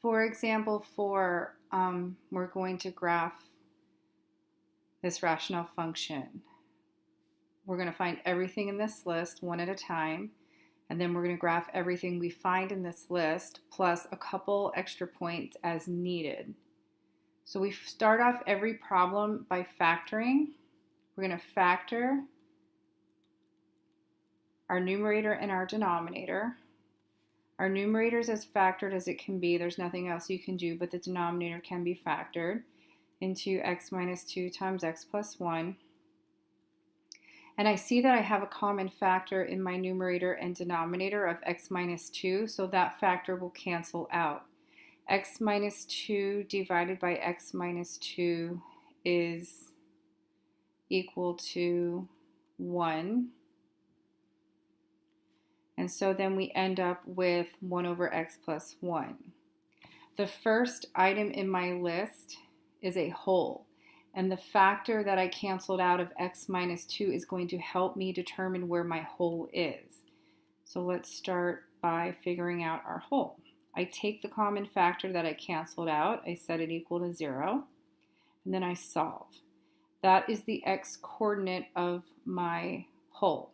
For example 4, we're going to graph this rational function. We're going to find everything in this list one at a time, and then we're going to graph everything we find in this list plus a couple extra points as needed. So we start off every problem by factoring. We're going to factor our numerator and our denominator. Our numerator is as factored as it can be. There's nothing else you can do, but the denominator can be factored into x minus 2 times x plus 1. And I see that I have a common factor in my numerator and denominator of x minus 2, so that factor will cancel out. X minus 2 divided by x minus 2 is equal to 1. And so then we end up with 1 over x plus 1. The first item in my list is a whole. And the factor that I canceled out of x minus 2 is going to help me determine where my whole is. So let's start by figuring out our whole. I take the common factor that I canceled out. I set it equal to 0. And then I solve. That is the x coordinate of my whole.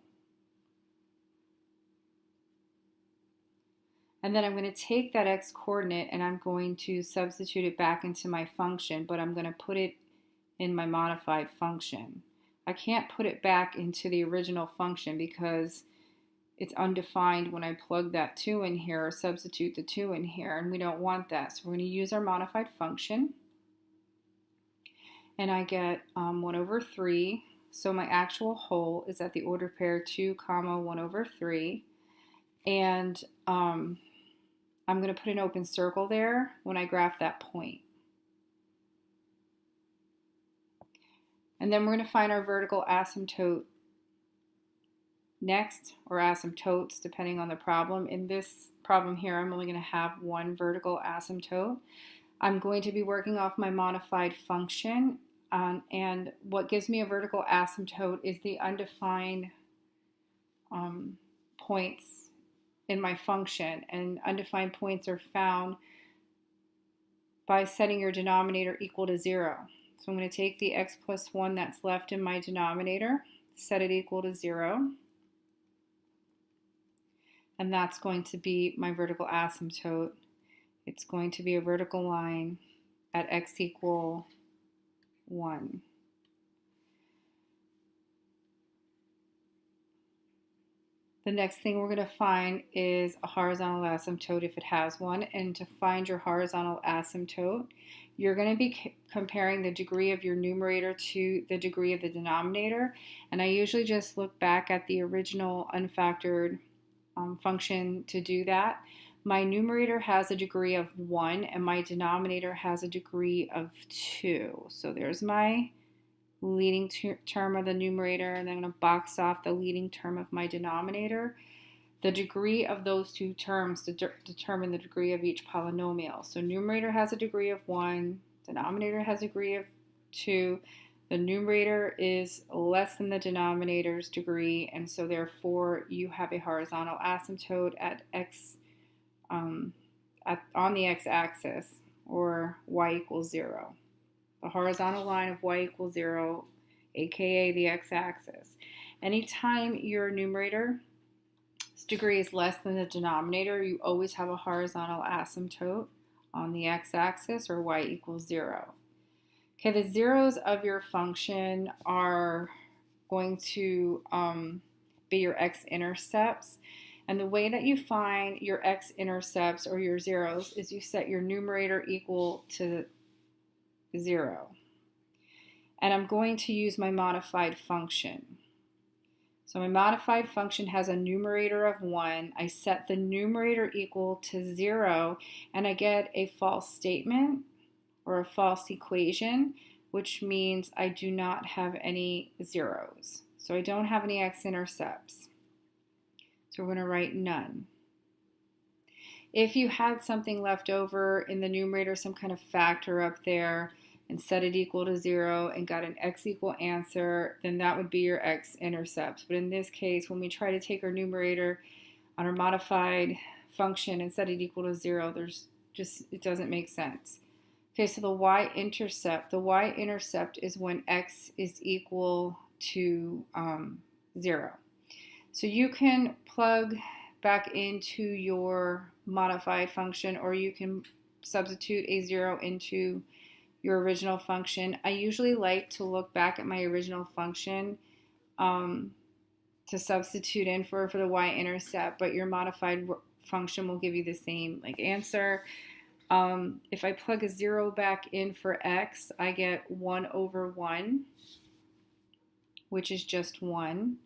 And then I'm going to take that x coordinate and I'm going to substitute it back into my function, but I'm going to put it in my modified function. I can't put it back into the original function because it's undefined when I plug that 2 in here or substitute the 2 in here, and we don't want that. So we're going to use our modified function. And I get 1 over 3. So my actual whole is at the order pair 2 comma 1 over 3. And I'm going to put an open circle there when I graph that point. And then we're going to find our vertical asymptote next, or asymptotes depending on the problem. In this problem here, I'm only going to have one vertical asymptote. I'm going to be working off my modified function, and what gives me a vertical asymptote is the undefined points in my function, and undefined points are found by setting your denominator equal to 0. So I'm going to take the x plus 1 that's left in my denominator, set it equal to 0, and that's going to be my vertical asymptote. It's going to be a vertical line at x equal 1. The next thing we're going to find is a horizontal asymptote if it has one. And to find your horizontal asymptote, you're going to be comparing the degree of your numerator to the degree of the denominator. And I usually just look back at the original unfactored function to do that. My numerator has a degree of 1 and my denominator has a degree of 2. So there's my leading term of the numerator, and then I'm going to box off the leading term of my denominator. The degree of those two terms determine the degree of each polynomial. So numerator has a degree of 1, denominator has a degree of 2. The numerator is less than the denominator's degree, and so therefore you have a horizontal asymptote at x on the x-axis, or y equals 0. The horizontal line of y equals 0, aka the x-axis. Anytime your numerator's degree is less than the denominator, you always have a horizontal asymptote on the x-axis, or y equals 0. Okay, the zeros of your function are going to be your x-intercepts. And the way that you find your x-intercepts or your zeros is you set your numerator equal to 0. And I'm going to use my modified function. So my modified function has a numerator of 1. I set the numerator equal to 0, and I get a false statement or a false equation, which means I do not have any zeros. So I don't have any x-intercepts. So we're going to write none. If you had something left over in the numerator, some kind of factor up there, and set it equal to 0 and got an x equal answer, then that would be your x-intercepts. But in this case, when we try to take our numerator on our modified function and set it equal to 0, there's Just, it doesn't make sense. Okay, so the y-intercept is when x is equal to 0. So you can plug back into your modified function, or you can substitute a 0 into your original function. I usually like to look back at my original function to substitute in for the y-intercept, but your modified function will give you the same answer. If I plug a 0 back in for x, I get 1 over 1, which is just 1.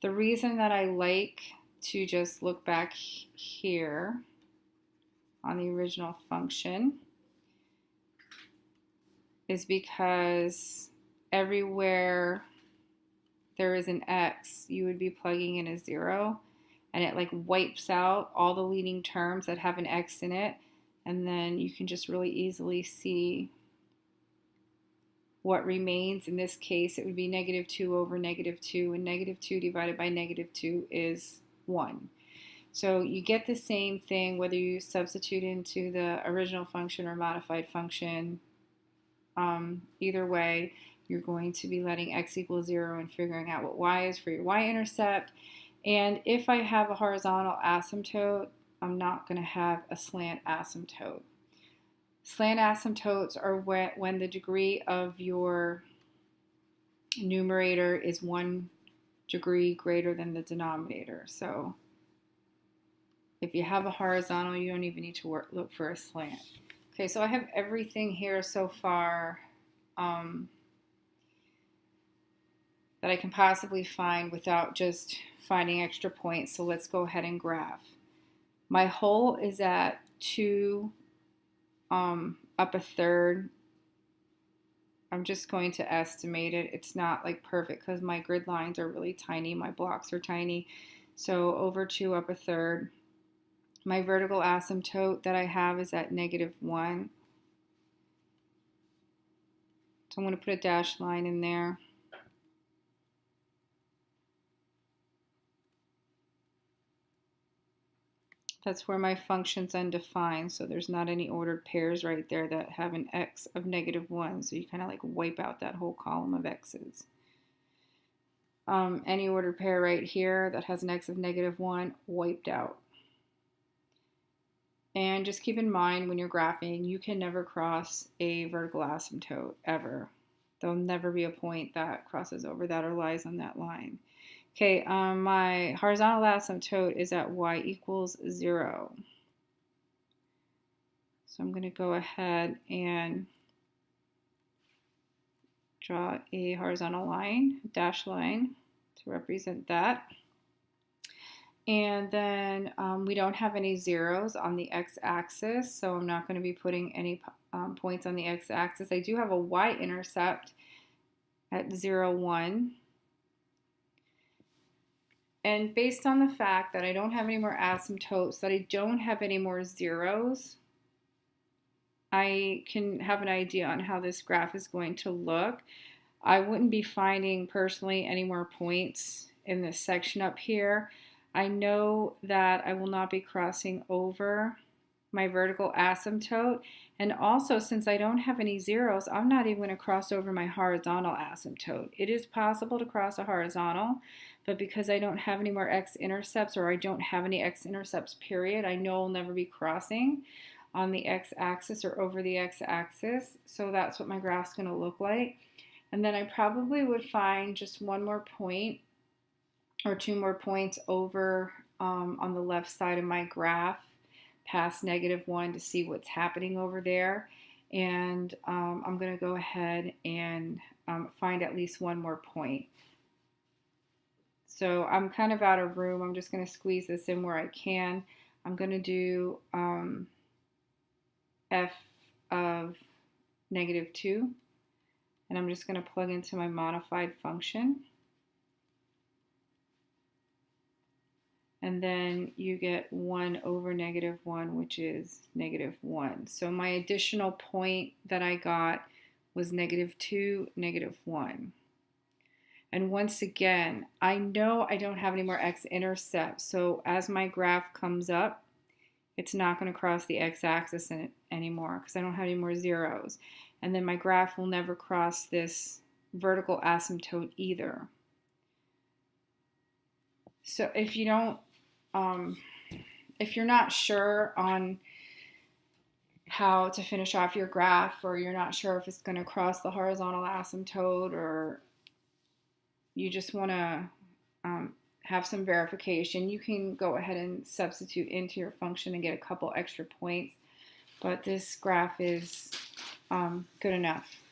The reason that I like to just look back here on the original function is because everywhere there is an x, you would be plugging in a 0, and it wipes out all the leading terms that have an x in it, and then you can just really easily see what remains. In this case, it would be -2 over -2, and -2 divided by -2 is 1. So you get the same thing whether you substitute into the original function or modified function. Either way, you're going to be letting x equal 0 and figuring out what y is for your y-intercept. And if I have a horizontal asymptote, I'm not going to have a slant asymptote. Slant asymptotes are when the degree of your numerator is 1 degree greater than the denominator. So if you have a horizontal, you don't even need to look for a slant. Okay, so I have everything here so far that I can possibly find without just finding extra points. So let's go ahead and graph. My hole is at 2 up a third. I'm just going to estimate it. It's not perfect because my grid lines are really tiny. My blocks are tiny. So over 2 up a third. My vertical asymptote that I have is at -1. So I'm going to put a dashed line in there. That's where my function's undefined, so there's not any ordered pairs right there that have an x of -1, so you kind of wipe out that whole column of x's. Any ordered pair right here that has an x of -1, wiped out. And just keep in mind when you're graphing, you can never cross a vertical asymptote, ever. There'll never be a point that crosses over that or lies on that line. Okay, my horizontal asymptote is at y equals 0. So I'm going to go ahead and draw a horizontal line, a dashed line, to represent that. And then we don't have any zeros on the x-axis, so I'm not going to be putting any points on the x-axis. I do have a y-intercept at 0, 1. And based on the fact that I don't have any more asymptotes, that I don't have any more zeros, I can have an idea on how this graph is going to look. I wouldn't be finding personally any more points in this section up here. I know that I will not be crossing over my vertical asymptote, and also since I don't have any zeros, I'm not even going to cross over my horizontal asymptote. It is possible to cross a horizontal, but because I don't have any more x-intercepts, or I don't have any x-intercepts period, I know I'll never be crossing on the x-axis or over the x-axis. So that's what my graph's going to look like. And then I probably would find just one more point or 2 more points over on the left side of my graph past -1 to see what's happening over there. And I'm going to go ahead and find at least one more point. So I'm kind of out of room. I'm just going to squeeze this in where I can. I'm going to do f of -2, and I'm just going to plug into my modified function. And then you get 1 over -1, which is -1. So my additional point that I got was -2, -1. And once again, I know I don't have any more x-intercepts. So as my graph comes up, it's not going to cross the x-axis anymore because I don't have any more zeros. And then my graph will never cross this vertical asymptote either. So if you don't, if you're not sure on how to finish off your graph, or you're not sure if it's going to cross the horizontal asymptote, or you just want to have some verification, you can go ahead and substitute into your function and get a couple extra points. But this graph is good enough.